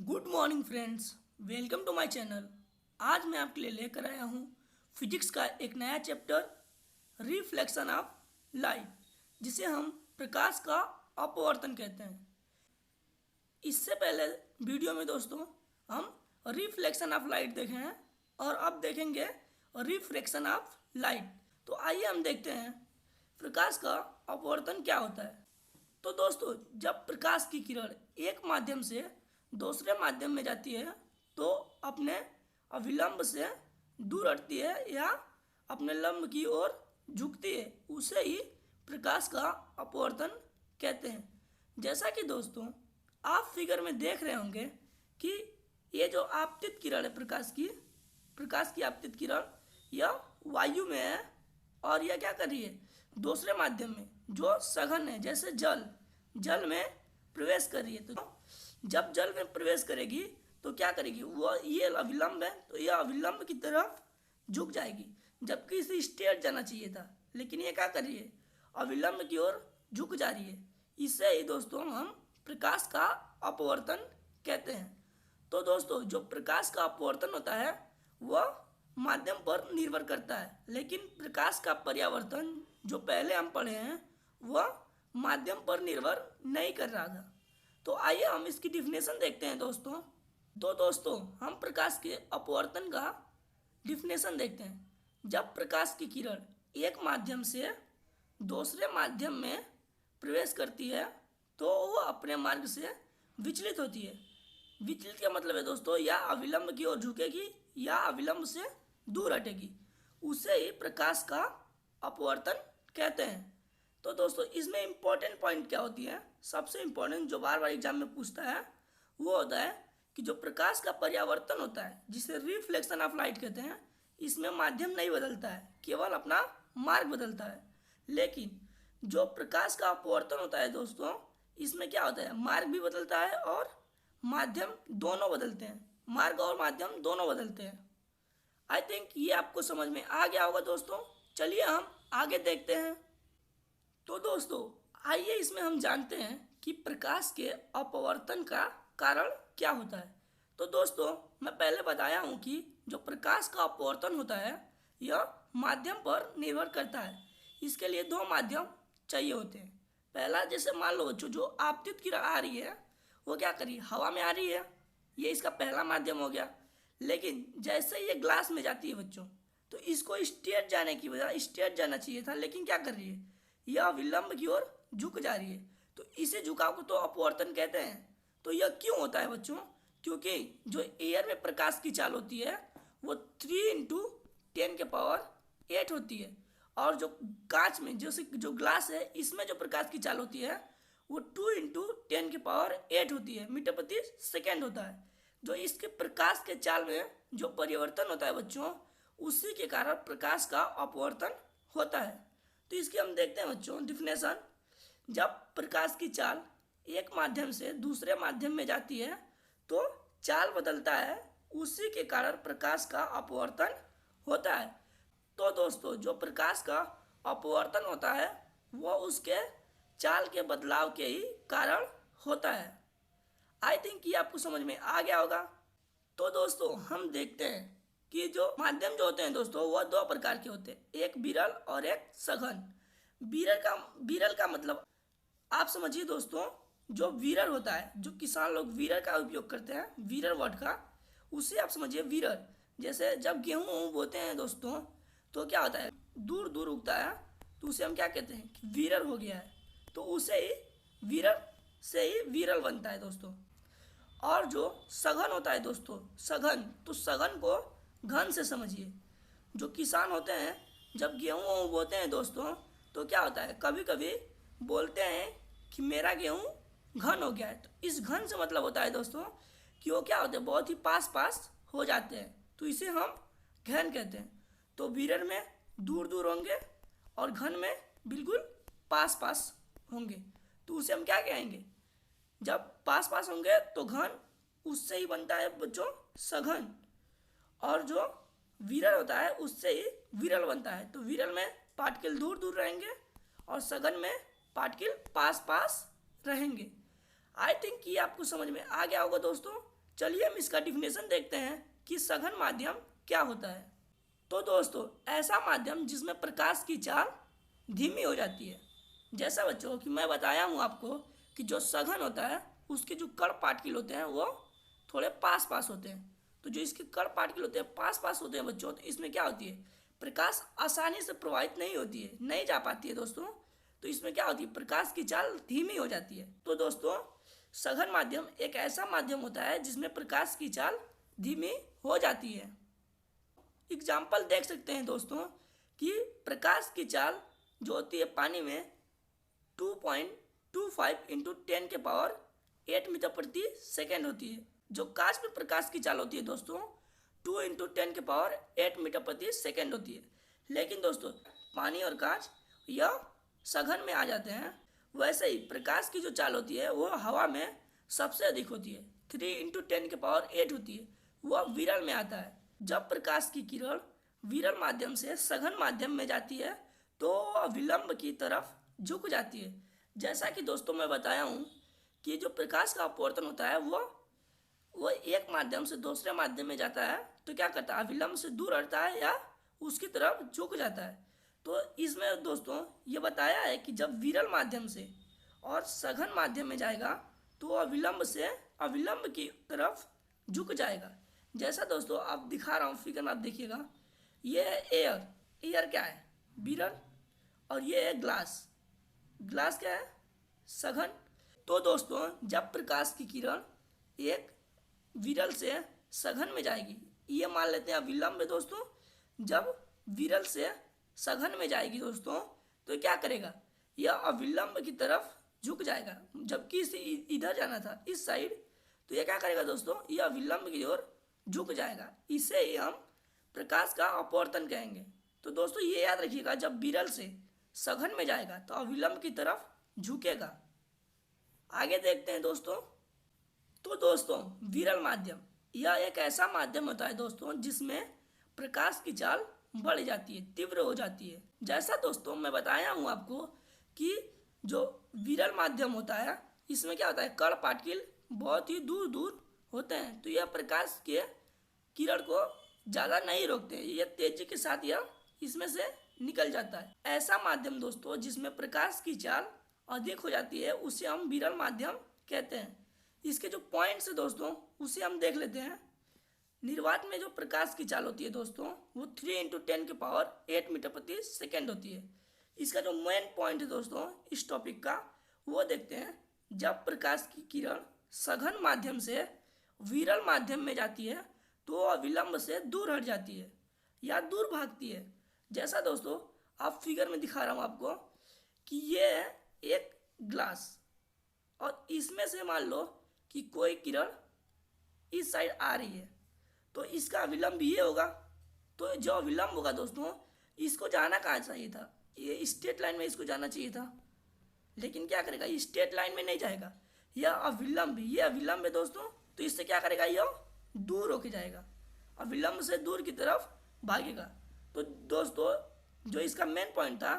Good morning friends, welcome to my channel. आज मैं आपके लिए लेकर आया हूँ फिजिक्स का एक नया चैप्टर रिफ्लेक्शन ऑफ लाइट, जिसे हम प्रकाश का अपवर्तन कहते हैं। इससे पहले वीडियो में दोस्तों हम रिफ्लेक्शन ऑफ लाइट देखे हैं और अब देखेंगे रिफ्रैक्शन ऑफ लाइट। तो आइए हम देखते हैं प्रकाश का अपवर्तन क्या होता है। तो दोस्तों, जब प्रकाश की किरण एक माध्यम से दूसरे माध्यम में जाती है तो अपने अभिलंब से दूर हटती है या अपने लंब की ओर झुकती है, उसे ही प्रकाश का अपवर्तन कहते हैं। जैसा कि दोस्तों आप फिगर में देख रहे होंगे कि ये जो आपतित किरण है प्रकाश की आपतित किरण यह वायु में है और यह क्या कर रही है, दूसरे माध्यम में जो सघन है जैसे जल में प्रवेश कर रही है। तो जब जल में प्रवेश करेगी तो क्या करेगी, वो ये अभिलंब है तो यह अभिलंब की तरफ झुक जाएगी, जबकि इसे स्ट्रेट जाना चाहिए था, लेकिन ये क्या कर रही है, अभिलंब की ओर झुक जा रही है। इसे ही दोस्तों हम प्रकाश का अपवर्तन कहते हैं। तो दोस्तों, जो प्रकाश का अपवर्तन होता है वह माध्यम पर निर्भर करता है, लेकिन प्रकाश का परावर्तन जो पहले हम पढ़े हैं वह माध्यम पर निर्भर नहीं कर रहा था। तो आइए हम इसकी डिफिनेशन देखते हैं दोस्तों। तो दोस्तों, हम प्रकाश के अपवर्तन का डिफिनेशन देखते हैं। जब प्रकाश की किरण एक माध्यम से दूसरे माध्यम में प्रवेश करती है तो वह अपने मार्ग से विचलित होती है। विचलित का मतलब है दोस्तों, या अविलंब की ओर झुकेगी या अविलंब से दूर हटेगी, उसे ही प्रकाश का अपवर्तन कहते हैं। तो दोस्तों, इसमें इम्पोर्टेंट पॉइंट क्या होती है, सबसे इम्पोर्टेंट जो बार बार एग्जाम में पूछता है वो होता है कि जो प्रकाश का परावर्तन होता है जिसे रिफ्लेक्शन ऑफ लाइट कहते हैं, इसमें माध्यम नहीं बदलता है, केवल अपना मार्ग बदलता है। लेकिन जो प्रकाश का अपवर्तन होता है दोस्तों, इसमें क्या होता है, मार्ग भी बदलता है और माध्यम दोनों बदलते हैं, मार्ग और माध्यम दोनों बदलते हैं। आई थिंक ये आपको समझ में आ गया होगा दोस्तों। चलिए हम आगे देखते हैं। तो दोस्तों आइए इसमें हम जानते हैं कि प्रकाश के अपवर्तन का कारण क्या होता है। तो दोस्तों, मैं पहले बताया हूँ कि जो प्रकाश का अपवर्तन होता है यह माध्यम पर निर्भर करता है। इसके लिए दो माध्यम चाहिए होते हैं। पहला, जैसे मान लो बच्चों, जो आपतित किरण आ रही है वो क्या करी, हवा में आ रही है, ये इसका पहला माध्यम हो गया। लेकिन जैसे ये ग्लास में जाती है बच्चों, तो इसको स्ट्रेट जाने की बजाय स्ट्रेट जाना चाहिए था, लेकिन क्या कर रही है, यह विलंब की ओर झुक जा रही है। तो इसे झुकाव को तो अपवर्तन कहते हैं। तो यह क्यों होता है बच्चों, क्योंकि जो एयर में प्रकाश की चाल होती है वो 3 × 10⁸ होती है, और जो कांच में जैसे जो ग्लास है इसमें जो प्रकाश की चाल होती है वो 2 × 10⁸ होती है, मीटर प्रति सेकेंड होता है। जो इसके प्रकाश के चाल में जो परिवर्तन होता है बच्चों, उसी के कारण प्रकाश का अपवर्तन होता है। तो इसकी हम देखते हैं बच्चों डिफिनेशन। जब प्रकाश की चाल एक माध्यम से दूसरे माध्यम में जाती है तो चाल बदलता है, उसी के कारण प्रकाश का अपवर्तन होता है। तो दोस्तों, जो प्रकाश का अपवर्तन होता है वह उसके चाल के बदलाव के ही कारण होता है। आई थिंक ये आपको समझ में आ गया होगा। तो दोस्तों, हम देखते हैं कि जो माध्यम जो होते हैं दोस्तों वह दो प्रकार के होते हैं, एक विरल और एक सघन। विरल का मतलब आप समझिए दोस्तों, जो विरल होता है, जो किसान लोग विरल का उपयोग करते हैं, विरल वर्ड का, उसे आप समझिए विरल। जैसे जब गेहूँ बोते हैं दोस्तों तो क्या होता है, दूर दूर उगता है, तो उसे हम क्या कहते हैं कि विरल हो गया है। तो उसे ही विरल से ही विरल बनता है दोस्तों। और जो सघन होता है दोस्तों, सघन को घन से समझिए। जो किसान होते हैं जब गेहूँ बोते हैं दोस्तों तो क्या होता है, कभी कभी बोलते हैं कि मेरा गेहूँ घन हो गया है। तो इस घन से मतलब होता है दोस्तों कि वो क्या होते हैं, बहुत ही पास हो जाते हैं, तो इसे हम घन कहते हैं। तो विरल में दूर दूर होंगे और घन में बिल्कुल पास होंगे, तो उसे हम क्या कहेंगे, जब पास होंगे तो घन, उससे ही बनता है बच्चों सघन। और जो विरल होता है उससे ही विरल बनता है। तो विरल में पार्टिकल दूर दूर रहेंगे और सघन में पार्टिकल पास रहेंगे। आई थिंक ये आपको समझ में आ गया होगा दोस्तों। चलिए हम इसका डिफिनेशन देखते हैं कि सघन माध्यम क्या होता है। तो दोस्तों, ऐसा माध्यम जिसमें प्रकाश की चाल धीमी हो जाती है। जैसा बच्चों कि मैं बताया हूँ आपको कि जो सघन होता है उसके जो कण पार्टिकल होते हैं वो थोड़े पास पास होते हैं। तो जो इसके कण पार्टिकल होते हैं पास पास होते हैं बच्चों, तो इसमें क्या होती है, प्रकाश आसानी से प्रवाहित नहीं होती है, नहीं जा पाती है दोस्तों। तो इसमें क्या होती है, प्रकाश की चाल धीमी हो जाती है। तो दोस्तों, सघन माध्यम एक ऐसा माध्यम होता है जिसमें प्रकाश की चाल धीमी हो जाती है। एग्जाम्पल देख सकते हैं दोस्तों कि प्रकाश की चाल जो होती है पानी में 2.25 इंटू 10 के पावर 8 मीटर प्रति सेकेंड होती है। जो कांच में प्रकाश की चाल होती है दोस्तों 2 इंटू 10 के पावर 8 मीटर प्रति सेकेंड होती है। लेकिन दोस्तों, पानी और कांच यह सघन में आ जाते हैं। वैसे ही प्रकाश की जो चाल होती है वो हवा में सबसे अधिक होती है, 3 इंटू 10 के पावर 8 होती है। वह विरल में आता है। जब प्रकाश की किरण विरल माध्यम से सघन माध्यम में जाती है तो विलंब की तरफ झुक जाती है। जैसा कि दोस्तों मैं बताया हूँ कि जो प्रकाश का अपवर्तन होता है वो एक माध्यम से दूसरे माध्यम में जाता है तो क्या करता है, विलंब से दूर हटता है या उसकी तरफ झुक जाता है। तो इसमें दोस्तों ये बताया है कि जब विरल माध्यम से और सघन माध्यम में जाएगा तो अविलंब से अविलंब की तरफ झुक जाएगा। जैसा दोस्तों आप दिखा रहा हूँ फिगर में, आप देखिएगा, ये है एयर। एयर क्या है, विरल, और ये है ग्लास। ग्लास क्या है, सघन। तो दोस्तों, जब प्रकाश की किरण एक विरल से सघन में जाएगी, ये मान लेते हैं अविलंब है दोस्तों। जब विरल से सघन में जाएगी दोस्तों तो क्या करेगा, यह अविलंब की तरफ झुक जाएगा। जबकि इसे इधर जाना था इस साइड, तो ये क्या करेगा दोस्तों, यह अविलंब की ओर झुक जाएगा। इसे ही हम प्रकाश का अपवर्तन कहेंगे। तो दोस्तों ये याद रखिएगा, जब विरल से सघन में जाएगा तो अविलंब की तरफ झुकेगा। आगे देखते हैं दोस्तों। तो दोस्तों, विरल माध्यम यह एक ऐसा माध्यम होता है दोस्तों जिसमें प्रकाश की चाल बढ़ जाती है, तीव्र हो जाती है। जैसा दोस्तों मैं बताया हूँ आपको कि जो विरल माध्यम होता है इसमें क्या होता है, कण पार्टिकल बहुत ही दूर दूर होते हैं। तो यह प्रकाश के किरण को ज़्यादा नहीं रोकते, यह तेजी के साथ यह इसमें से निकल जाता है। ऐसा माध्यम दोस्तों जिसमें प्रकाश की चाल अधिक हो जाती है उसे हम विरल माध्यम कहते हैं। इसके जो पॉइंट्स है दोस्तों उसे हम देख लेते हैं। निर्वात में जो प्रकाश की चाल होती है दोस्तों वो 3 इंटू 10 के पावर 8 मीटर प्रति सेकेंड होती है। इसका जो मेन पॉइंट है दोस्तों इस टॉपिक का वो देखते हैं। जब प्रकाश की किरण सघन माध्यम से विरल माध्यम में जाती है तो अविलंब से दूर हट जाती है या दूर भागती है। जैसा दोस्तों आप फिगर में दिखा रहा हूँ आपको कि ये है एक ग्लास और इसमें से मान लो कि कोई किरण इस साइड आ रही है तो इसका अविलंब ये होगा। तो जो अविलंब होगा दोस्तों इसको जाना कहाँ चाहिए था, ये स्ट्रेट लाइन में इसको जाना चाहिए था, लेकिन क्या करेगा, ये स्ट्रेट लाइन में नहीं जाएगा, यह अविलंब, ये अविलंब है दोस्तों। तो इससे क्या करेगा, यह दूर होके जाएगा, अविलंब से दूर की तरफ भागेगा। तो दोस्तों जो इसका मेन पॉइंट था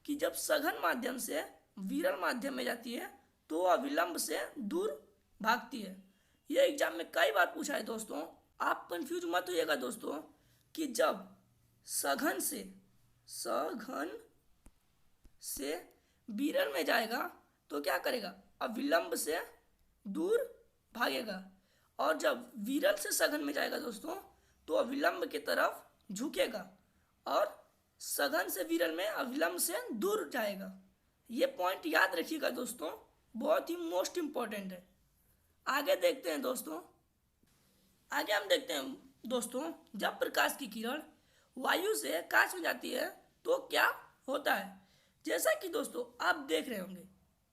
कि जब सघन माध्यम से विरल माध्यम में जाती है तो अविलंब से दूर भागती है। यह एग्जाम में कई बार पूछा है दोस्तों, आप कंफ्यूज मत होइएगा दोस्तों कि जब सघन से विरल में जाएगा तो क्या करेगा, अविलंब से दूर भागेगा, और जब विरल से सघन में जाएगा दोस्तों तो अविलंब की तरफ झुकेगा और सघन से विरल में अविलंब से दूर जाएगा। ये पॉइंट याद रखिएगा दोस्तों, बहुत ही मोस्ट इम्पोर्टेंट है। आगे देखते हैं दोस्तों। आगे हम देखते हैं दोस्तों, जब प्रकाश की किरण वायु से कांच में जाती है तो क्या होता है। जैसा कि दोस्तों आप देख रहे होंगे,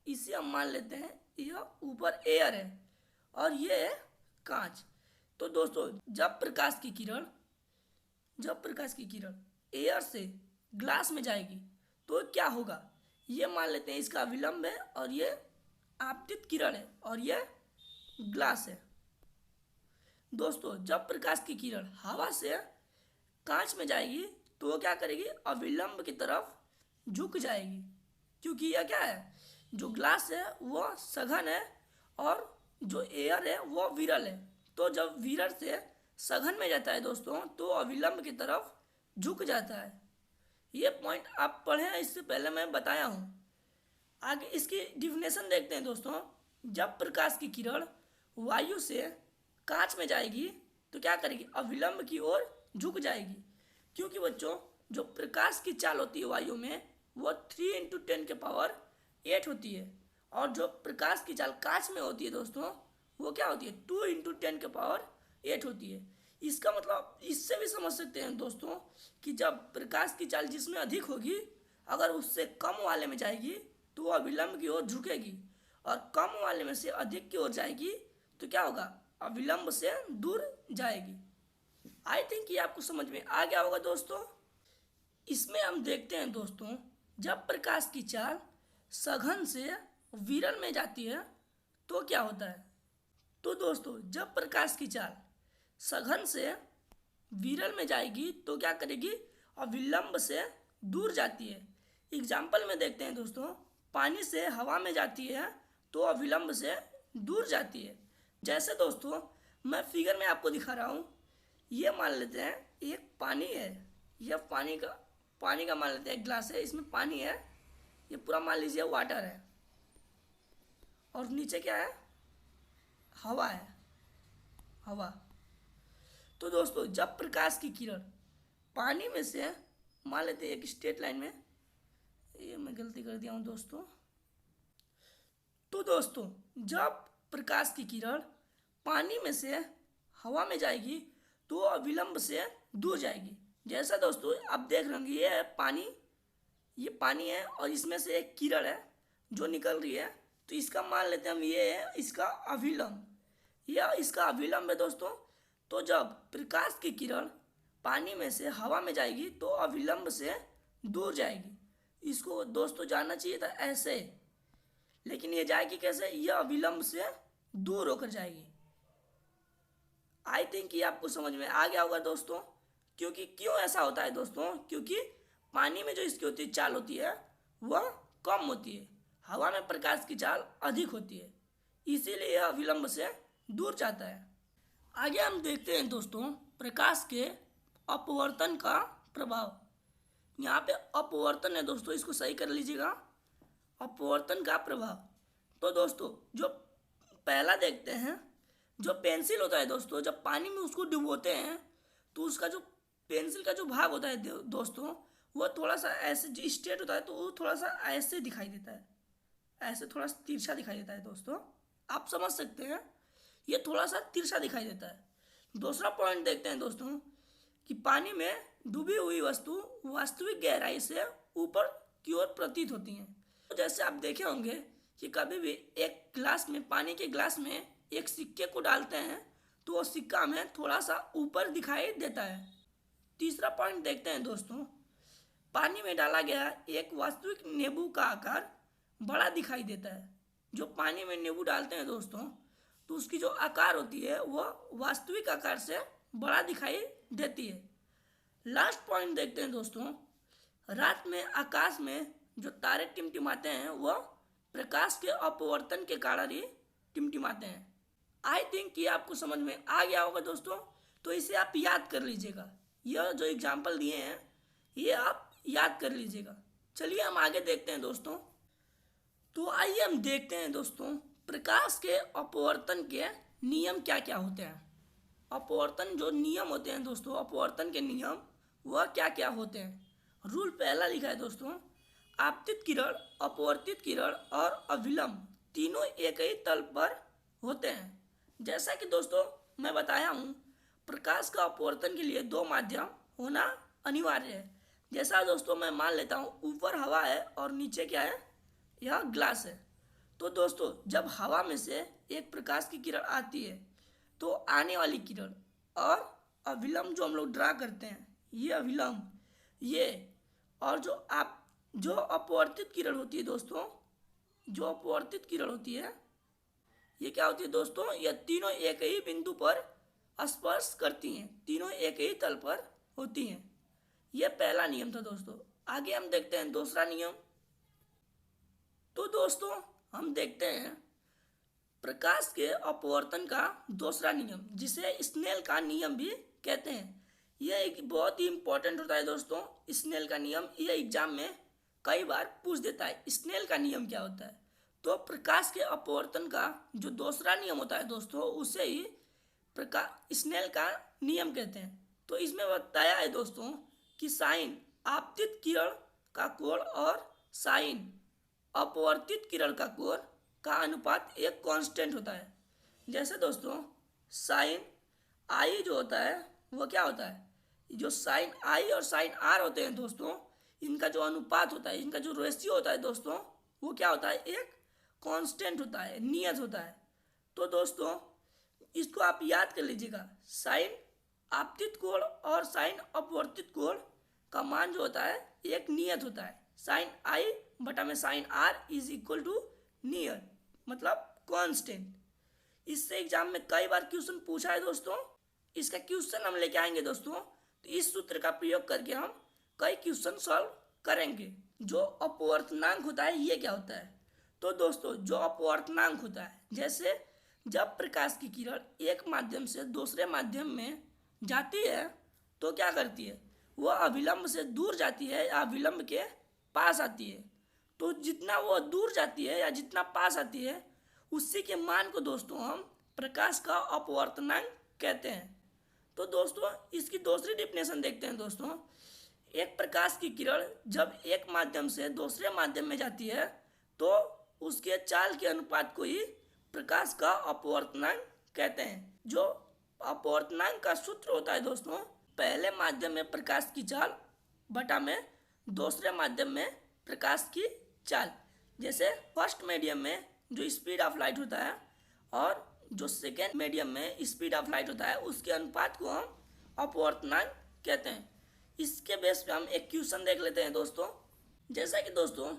इसे हम मान लेते हैं यह ऊपर एयर है और ये है कांच। तो दोस्तों जब प्रकाश की किरण एयर से ग्लास में जाएगी तो क्या होगा, ये मान लेते हैं इसका विलंब है और ये आपतित किरण है और ये ग्लास है। दोस्तों जब प्रकाश की किरण हवा से कांच में जाएगी तो वो क्या करेगी, अविलंब की तरफ झुक जाएगी, क्योंकि यह क्या है, जो ग्लास है वो सघन है और जो एयर है वो विरल है। तो जब विरल से सघन में जाता है दोस्तों तो अविलंब की तरफ झुक जाता है। ये पॉइंट आप पढ़े हैं, इससे पहले मैं बताया हूँ। आगे इसकी डिफिनेशन देखते हैं दोस्तों। जब प्रकाश की किरण वायु से कांच में जाएगी तो क्या करेगी, अविलंब की ओर झुक जाएगी, क्योंकि बच्चों जो प्रकाश की चाल होती है वायु में वो 3 × 10⁸ होती है, और जो प्रकाश की चाल कांच में होती है दोस्तों वो क्या होती है, 2 × 10⁸ होती है। इसका मतलब इससे भी समझ सकते हैं दोस्तों कि जब प्रकाश की चाल जिसमें अधिक होगी अगर उससे कम वाले में जाएगी तो वो अविलंब की ओर झुकेगी, और कम वाले में से अधिक की ओर जाएगी तो क्या होगा, अविलंब से दूर जाएगी। आई थिंक ये आपको समझ में आ गया होगा दोस्तों। इसमें हम देखते हैं दोस्तों, जब प्रकाश की चाल सघन से विरल में जाती है तो क्या होता है। तो दोस्तों जब प्रकाश की चाल सघन से विरल में जाएगी तो क्या करेगी, अविलंब से दूर जाती है। एग्जाम्पल में देखते हैं दोस्तों, पानी से हवा में जाती है तो अविलंब से दूर जाती है। जैसे दोस्तों मैं फिगर में आपको दिखा रहा हूँ, ये मान लेते हैं एक पानी है, यह पानी का मान लेते हैं एक ग्लास है, इसमें पानी है, ये पूरा मान लीजिए वाटर है, और नीचे क्या है, हवा है, हवा। तो दोस्तों जब प्रकाश की किरण पानी में से मान लेते हैं एक स्ट्रेट लाइन में, ये मैं गलती कर दिया हूँ दोस्तों। तो दोस्तों जब प्रकाश की किरण पानी में से हवा में जाएगी तो अविलंब से दूर जाएगी। जैसा दोस्तों आप देख रहे होंगे ये पानी है और इसमें से एक किरण है जो निकल रही है, तो इसका मान लेते हैं हम ये है इसका अविलंब, यह इसका अविलंब है दोस्तों। तो जब प्रकाश की किरण पानी में से हवा में जाएगी तो अविलंब से दूर जाएगी। इसको दोस्तों जानना चाहिए था ऐसे, लेकिन ये जाएगी कैसे, यह अविलंब से दूर होकर जाएगी। आई थिंक ये आपको समझ में आ गया होगा दोस्तों। क्योंकि क्यों ऐसा होता है दोस्तों, क्योंकि पानी में जो इसकी होती है चाल होती है वह कम होती है, हवा में प्रकाश की चाल अधिक होती है, इसीलिए यह अविलंब से दूर जाता है। आगे हम देखते हैं दोस्तों प्रकाश के अपवर्तन का प्रभाव। यहाँ पे अपवर्तन है दोस्तों, इसको सही कर लीजिएगा, अपवर्तन का प्रभाव। तो दोस्तों जो पहला देखते हैं, जो पेंसिल होता है दोस्तों, जब पानी में उसको डुबोते हैं तो उसका जो पेंसिल का जो भाग होता है दोस्तों वो थोड़ा सा ऐसे स्ट्रेट होता है, तो वो थोड़ा सा ऐसे दिखाई देता है, ऐसे थोड़ा सा तिरछा दिखाई देता है दोस्तों, आप समझ सकते हैं, ये थोड़ा सा तिरछा दिखाई देता है। दूसरा पॉइंट देखते हैं दोस्तों कि पानी में डूबी हुई वस्तु वास्तविक गहराई से ऊपर की ओर प्रतीत होती हैं। तो जैसे आप देखे होंगे कि कभी भी एक ग्लास में, पानी के ग्लास में एक सिक्के को डालते हैं तो वो सिक्का हमें थोड़ा सा ऊपर दिखाई देता है। तीसरा पॉइंट देखते हैं दोस्तों, पानी में डाला गया एक वास्तविक नींबू का आकार बड़ा दिखाई देता है। जो पानी में नींबू डालते हैं दोस्तों तो उसकी जो आकार होती है वह वास्तविक आकार से बड़ा दिखाई देती है। लास्ट पॉइंट देखते हैं दोस्तों, रात में आकाश में जो तारे टिमटिमाते हैं वह प्रकाश के अपवर्तन के कारण ही टिमटिमाते हैं। आई थिंक ये आपको समझ में आ गया होगा दोस्तों, तो इसे आप याद कर लीजिएगा, यह जो एग्जाम्पल दिए हैं ये आप याद कर लीजिएगा। चलिए हम आगे देखते हैं दोस्तों। तो आइए हम देखते हैं दोस्तों प्रकाश के अपवर्तन के नियम क्या क्या होते हैं। अपवर्तन जो नियम होते हैं दोस्तों, अपवर्तन के नियम वह क्या क्या होते हैं। रूल पहला लिखा है दोस्तों, आपतित किरण, अपवर्तित किरण और अविलंब तीनों एक ही तल पर होते हैं। जैसा कि दोस्तों मैं बताया हूँ, प्रकाश का अपवर्तन के लिए दो माध्यम होना अनिवार्य है। जैसा दोस्तों मैं मान लेता हूँ ऊपर हवा है और नीचे क्या है, यह ग्लास है। तो दोस्तों जब हवा में से एक प्रकाश की किरण आती है तो आने वाली किरण और अविलंब जो हम लोग ड्रा करते हैं, ये अविलंब, ये और जो अपवर्तित किरण होती है दोस्तों, जो अपवर्तित किरण होती है ये क्या होती है दोस्तों, ये तीनों एक ही बिंदु पर स्पर्श करती हैं, तीनों एक ही तल पर होती हैं। ये पहला नियम था दोस्तों। आगे हम देखते हैं दूसरा नियम। तो दोस्तों हम देखते हैं प्रकाश के अपवर्तन का दूसरा नियम, जिसे स्नेल का नियम भी कहते हैं। यह एक बहुत ही इंपॉर्टेंट होता है दोस्तों, स्नेल का नियम। यह एग्जाम में कई बार पूछ देता है स्नेल का नियम क्या होता है। तो प्रकाश के अपवर्तन का जो दूसरा नियम होता है दोस्तों, उसे ही प्रकाश स्नेल का नियम कहते हैं। तो इसमें बताया है दोस्तों कि साइन आपतित किरण का कोण और साइन अपवर्तित किरण का कोण का अनुपात एक कांस्टेंट होता है। जैसे दोस्तों साइन आई जो होता है वो क्या होता है, जो साइन आई और साइन आर होते हैं दोस्तों, इनका जो अनुपात होता है, इनका जो रेशियो होता है दोस्तों, वो क्या होता है, एक कांस्टेंट होता है, नियत होता है। तो दोस्तों इसको आप याद कर लीजिएगा, साइन आपतित कोण और साइन अपवर्तित कोण का मान जो होता है एक नियत होता है। साइन आई बटा में sine r is equal to नियत, मतलब कांस्टेंट। इससे एग्जाम में कई बार क्वेश्चन पूछा है दोस्तों। इसका क्वेश्चन हम लेके आएंगे दोस्तों, तो इस सूत्र का प्रयोग करके हम कई क्वेश्चन सॉल्व करेंगे। जो अपवर्तनांक होता है ये क्या होता है, तो दोस्तों जो अपवर्तनांक होता है, जैसे जब प्रकाश की किरण एक माध्यम से दूसरे माध्यम में जाती है तो क्या करती है, वह अभिलंब से दूर जाती है या विलंब के पास आती है। तो जितना वो दूर जाती है या जितना पास आती है, उसी के मान को दोस्तों हम प्रकाश का अपवर्तनांक कहते हैं। तो दोस्तों इसकी दूसरी डिफिनेशन देखते हैं दोस्तों। एक प्रकाश की किरण जब एक माध्यम से दूसरे माध्यम में जाती है तो उसके चाल के अनुपात को ही प्रकाश का अपवर्तनांक कहते हैं। जो अपवर्तनांक का सूत्र होता है दोस्तों, पहले माध्यम में प्रकाश की चाल बटा में दूसरे माध्यम में प्रकाश की चाल। जैसे फर्स्ट मीडियम में जो स्पीड ऑफ लाइट होता है और जो सेकेंड मीडियम में स्पीड ऑफ लाइट होता है, उसके अनुपात को हम अपवर्तनांक कहते हैं। इसके बेस पे हम एक क्वेश्चन देख लेते हैं दोस्तों। जैसा कि दोस्तों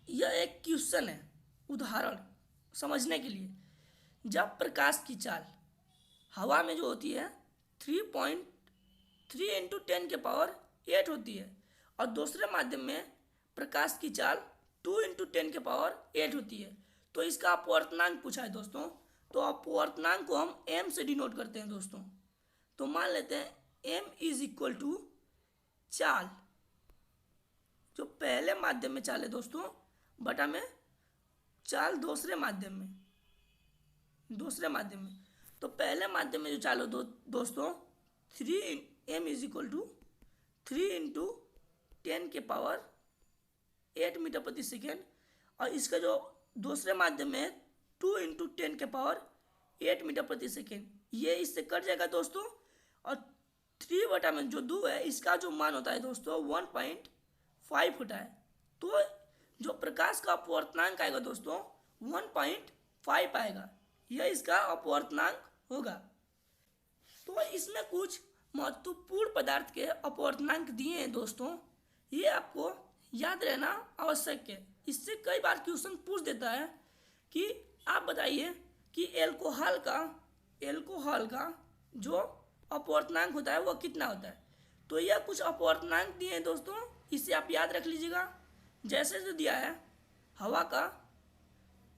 यह एक क्वेश्चन है, उदाहरण समझने के लिए। जब प्रकाश की चाल हवा में जो होती है 3.3 इंटू 10 के पावर 8 होती है और दूसरे माध्यम में प्रकाश की चाल 2 इंटू 10 के पावर 8 होती है, तो इसका अपवर्तनांक पूछा है दोस्तों। तो अपवर्तनांक को हम m से डिनोट करते हैं दोस्तों। तो मान लेते हैं m इज इक्वल टू चाल, जो पहले माध्यम में चाल है दोस्तों, बटा में चाल दूसरे माध्यम में, तो पहले माध्यम में जो चाल हो दोस्तों 3m is equal to 3 into 10 के पावर 8 मीटर प्रति सेकेंड, और इसका जो दूसरे माध्यम में 2 इंटू 10 के पावर 8 मीटर प्रति सेकेंड, ये इससे कट जाएगा दोस्तों। और 3 बटा में जो 2 है, इसका जो मान होता है दोस्तों 1.5 होता है। तो जो प्रकाश का अपवर्तनांक आएगा दोस्तों 1.5 आएगा, यह इसका अपवर्तनांक होगा। तो इसमें कुछ महत्वपूर्ण पदार्थ के अपवर्तनांक दिए हैं दोस्तों, ये आपको याद रहना आवश्यक है। इससे कई बार क्वेश्चन पूछ देता है कि आप बताइए कि एल्कोहल का जो अपवर्तनांक होता है वो कितना होता है। तो यह कुछ अपवर्तनांक दिए हैं दोस्तों, इसे आप याद रख लीजिएगा। जैसे जो दिया है हवा का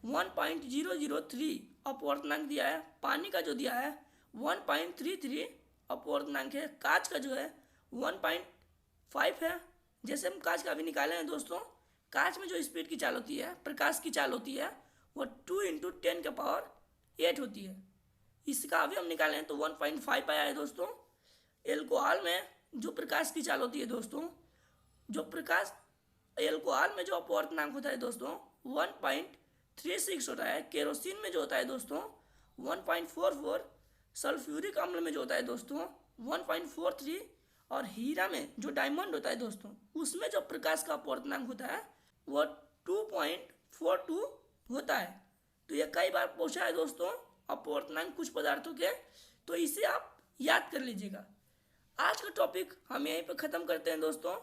1.003 अपवर्तनांक दिया है, पानी का जो दिया है 1.33 अपवर्तनांक है, कांच का जो है 1.5 है। जैसे हम कांच का भी निकाले हैं दोस्तों, कांच में जो स्पीड की चाल होती है, प्रकाश की चाल होती है, वो 2 इंटू 10 के पावर 8 होती है। इसका अभी हम निकाले हैं तो 1.5 आया है दोस्तों। एल्कोहल में जो प्रकाश की चाल होती है दोस्तों, एल्कोहल में जो अपवर्तनांक होता है दोस्तों 1.36 होता है। केरोसिन में जो होता है दोस्तों 1.44, सल्फ्यूरिक अम्ल में जो होता है दोस्तों 1.43, और हीरा में जो डायमंड होता है दोस्तों, उसमें जो प्रकाश का अपवर्तनांक होता है वो 2.42 होता है। तो ये कई बार पूछा है दोस्तों अपवर्तनांक कुछ पदार्थों के, तो इसे आप याद कर लीजिएगा। आज का टॉपिक हम यहीं पर ख़त्म करते हैं दोस्तों।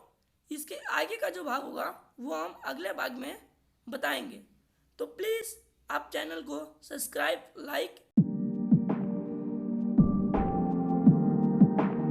इसके आगे का जो भाग होगा वो हम अगले भाग में बताएंगे। तो प्लीज़ आप चैनल को सब्सक्राइब, लाइक